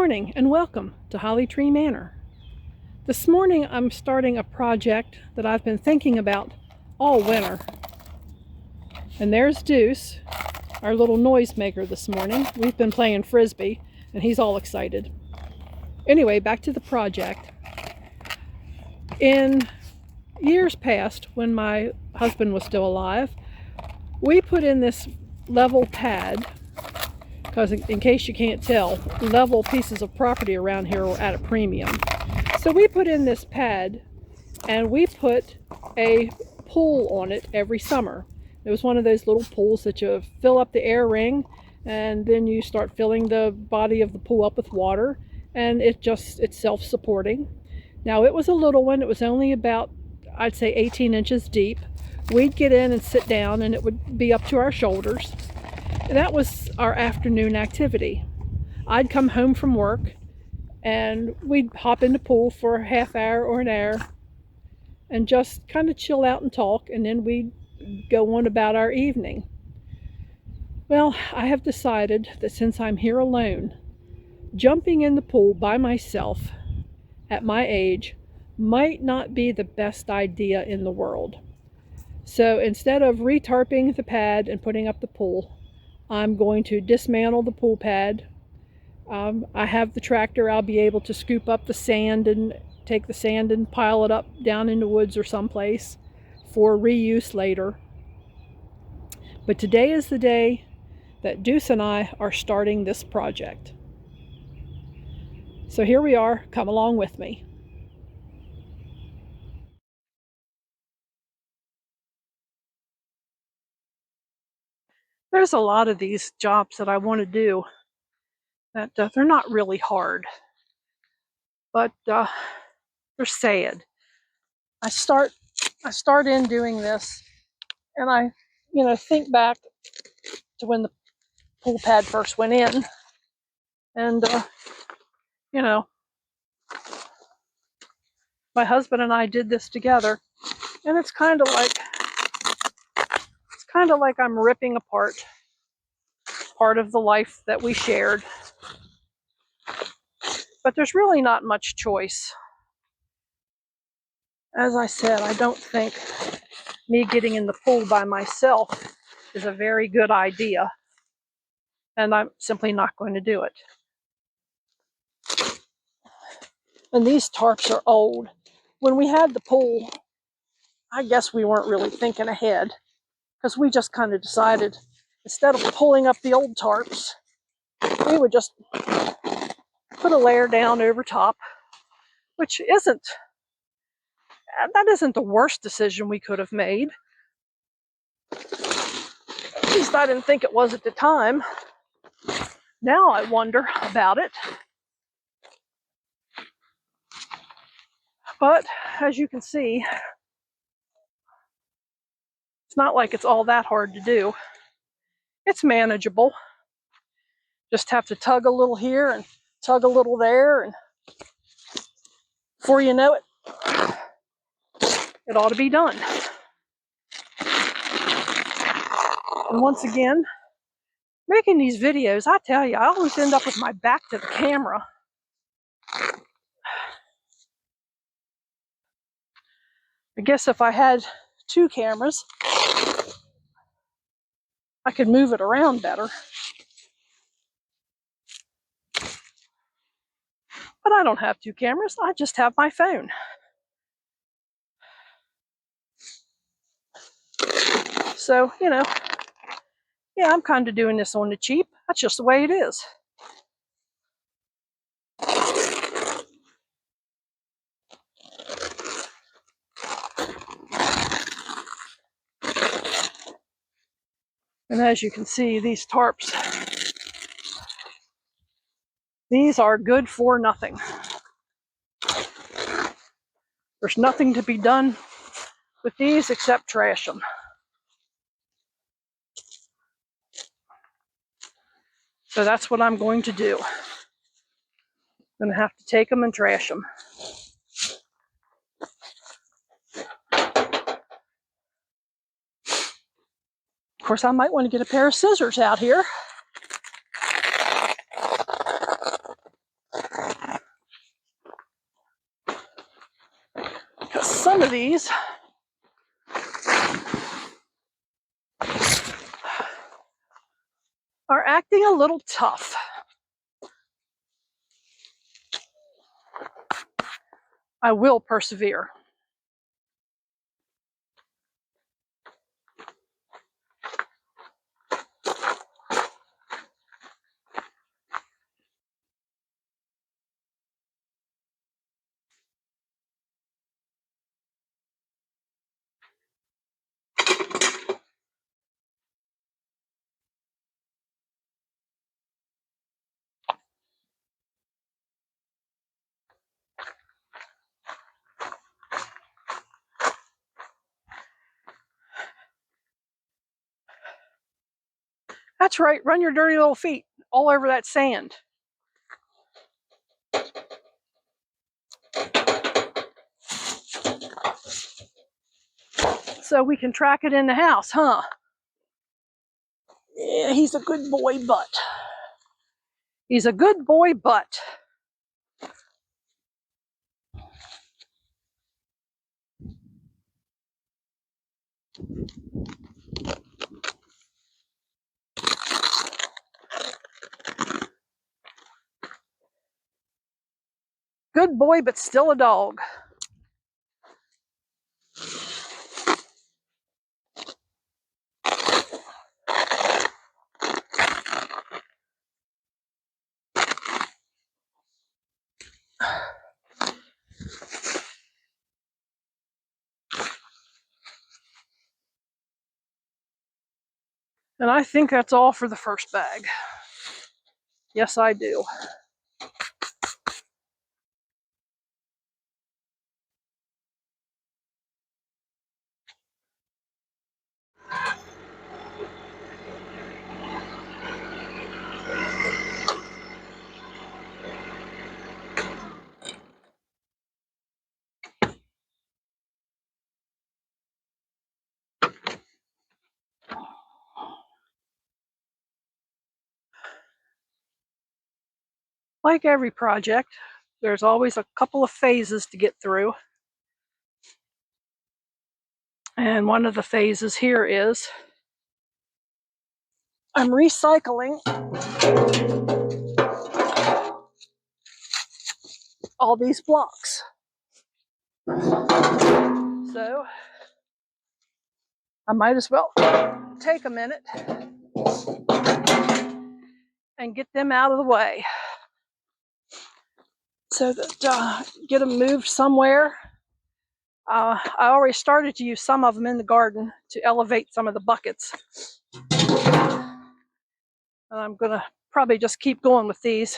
morning and welcome to Holly Tree Manor. This morning I'm starting a project that I've been thinking about all winter. And there's Deuce, our little noisemaker this morning. We've been playing frisbee and he's all excited. Anyway, back to the project. In years past, when my husband was still alive, we put in this level pad, because in case you can't tell, level pieces of property around here are at a premium. So we put in this pad and we put a pool on it every summer. It was one of those little pools that you fill up the air ring and then you start filling the body of the pool up with water, and it's self-supporting. Now it was a little one. It was only about, I'd say, 18 inches deep. We'd get in and sit down and it would be up to our shoulders. And that was our afternoon activity. I'd come home from work and we'd hop in the pool for a half hour or an hour and just kind of chill out and talk, and then we'd go on about our evening. Well, I have decided that since I'm here alone, jumping in the pool by myself at my age might not be the best idea in the world. So instead of retarping the pad and putting up the pool, I'm going to dismantle the pool pad. I have the tractor. I'll be able to scoop up the sand and take the sand and pile it up down in the woods or someplace for reuse later. But today is the day that Deuce and I are starting this project. So here we are. Come along with me. There's a lot of these jobs that I want to do that they're not really hard, but they're sad. I start in doing this and I think back to when the pool pad first went in, and my husband and I did this together, and it's kind of like I'm ripping apart part of the life that we shared. But there's really not much choice. As I said, I don't think me getting in the pool by myself is a very good idea, and I'm simply not going to do it. And these tarps are old. When we had the pool, I guess we weren't really thinking ahead, because we just kind of decided, instead of pulling up the old tarps, we would just put a layer down over top, which isn't the worst decision we could have made. At least I didn't think it was at the time. Now I wonder about it. But as you can see, it's not like it's all that hard to do. It's manageable. Just have to tug a little here and tug a little there, and before you know it, it ought to be done. And once again, making these videos, I tell you, I always end up with my back to the camera. I guess if I had two cameras, I could move it around better. But I don't have two cameras, I just have my phone. So, yeah, I'm kind of doing this on the cheap. That's just the way it is. And as you can see, these tarps, these are good for nothing. There's nothing to be done with these except trash them. So that's what I'm going to do. I'm going to have to take them and trash them. Of course, I might want to get a pair of scissors out here. Some of these are acting a little tough. I will persevere. That's right, run your dirty little feet all over that sand. So we can track it in the house, huh? Yeah, he's a good boy, but. He's a good boy, but. Good boy, but still a dog. And I think that's all for the first bag. Yes, I do. Like every project, there's always a couple of phases to get through. And one of the phases here is I'm recycling all these blocks. So I might as well take a minute and get them out of the way so that get them moved somewhere. I already started to use some of them in the garden to elevate some of the buckets. And I'm going to probably just keep going with these,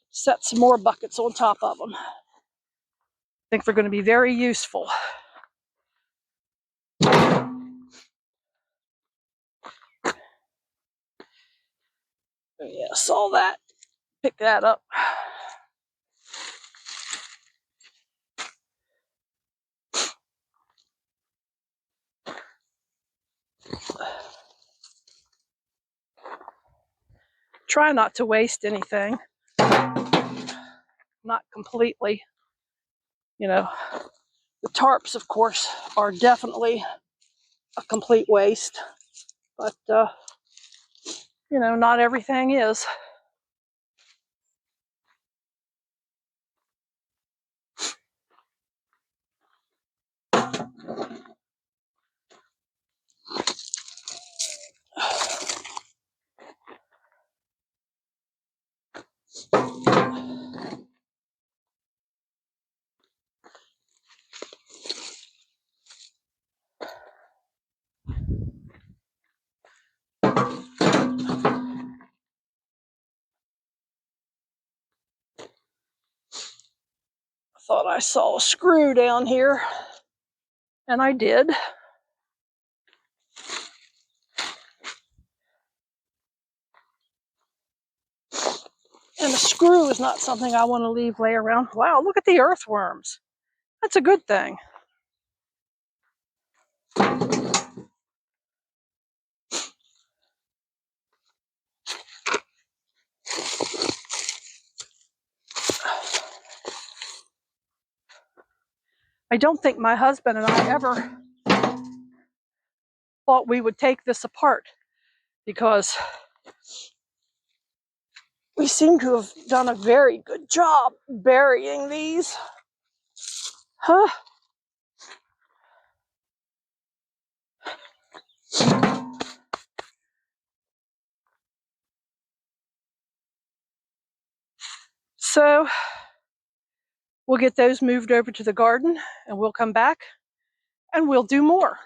set some more buckets on top of them. I think they're going to be very useful. Yeah, saw that. Pick that up. Try not to waste anything. Not completely. You know, the tarps, of course, are definitely a complete waste. But, you know, not everything is. Thought I saw a screw down here, and I did. And a screw is not something I want to leave lay around. Wow, look at the earthworms. That's a good thing. I don't think my husband and I ever thought we would take this apart because we seem to have done a very good job burying these. Huh? So we'll get those moved over to the garden and we'll come back and we'll do more.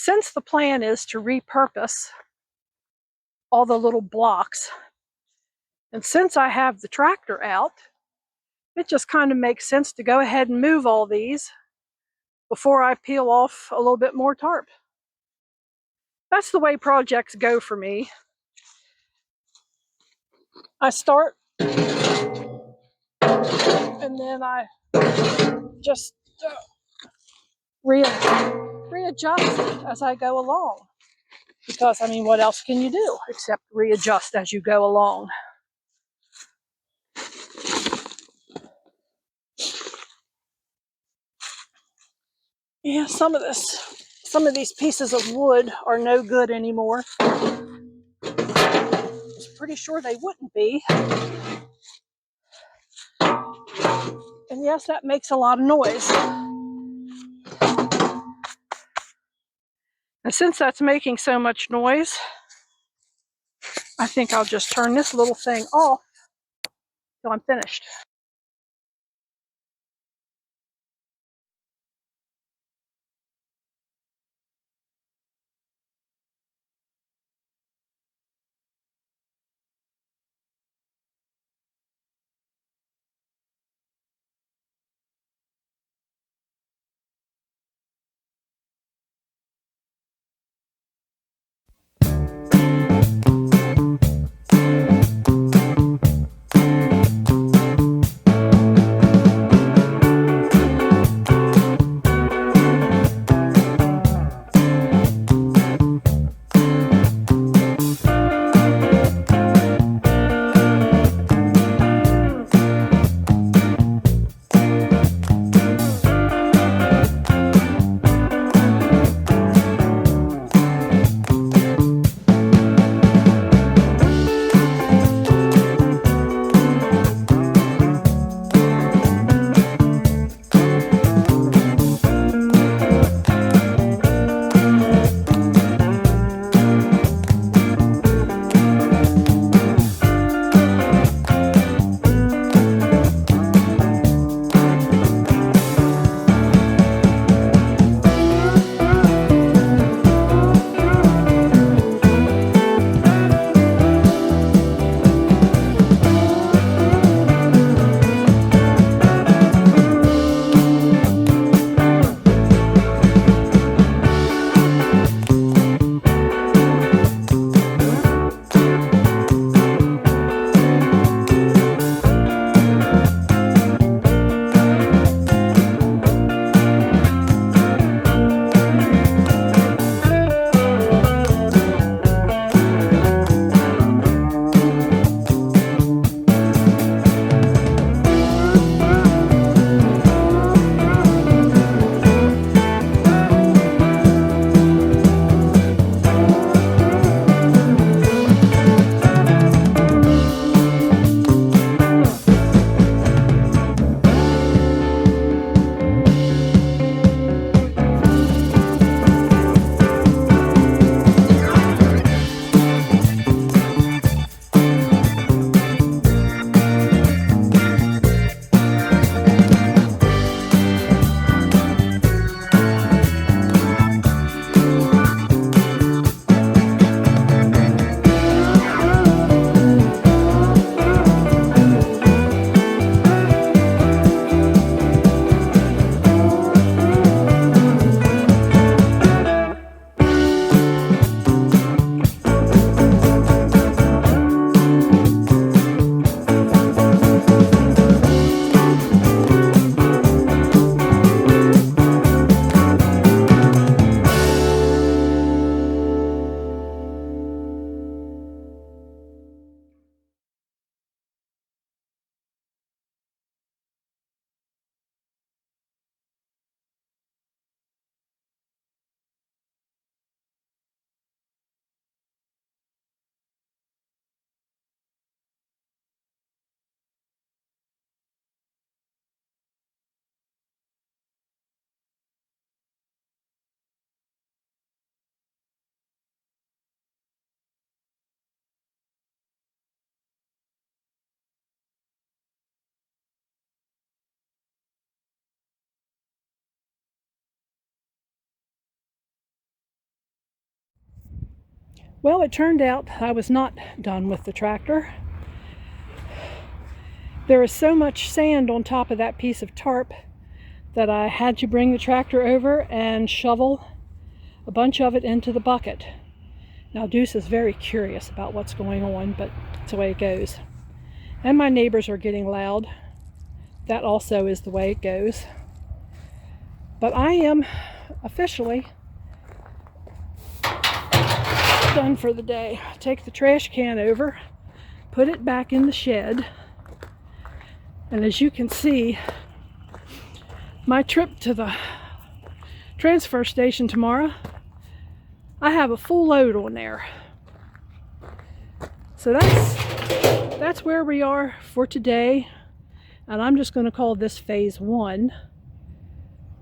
Since the plan is to repurpose all the little blocks, and since I have the tractor out, it just kind of makes sense to go ahead and move all these before I peel off a little bit more tarp. That's the way projects go for me. I start and then I just readjust as I go along. Because, I mean, what else can you do except readjust as you go along? Yeah, some of these pieces of wood are no good anymore. I was pretty sure they wouldn't be. And yes, that makes a lot of noise. And since that's making so much noise, I think I'll just turn this little thing off till I'm finished. Well, it turned out I was not done with the tractor. There is so much sand on top of that piece of tarp that I had to bring the tractor over and shovel a bunch of it into the bucket. Now Deuce is very curious about what's going on, but it's the way it goes. And my neighbors are getting loud. That also is the way it goes. But I am officially done for the day. Take the trash can over, put it back in the shed, and as you can see, my trip to the transfer station tomorrow, I have a full load on there. So that's where we are for today, and I'm just going to call this phase 1.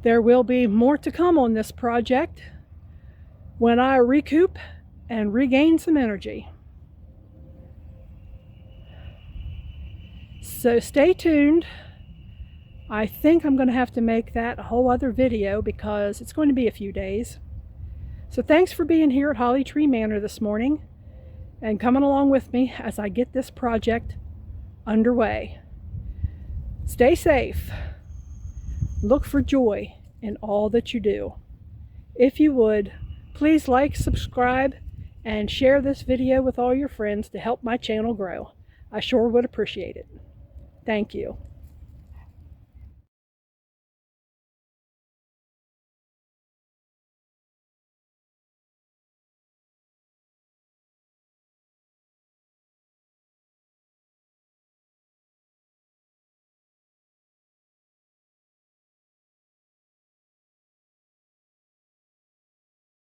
There will be more to come on this project when I recoup and regain some energy. So stay tuned. I think I'm going to have to make that a whole other video because it's going to be a few days. So thanks for being here at Holly Tree Manor this morning and coming along with me as I get this project underway. Stay safe. Look for joy in all that you do. If you would, please like, subscribe, and share this video with all your friends to help my channel grow. I sure would appreciate it. Thank you.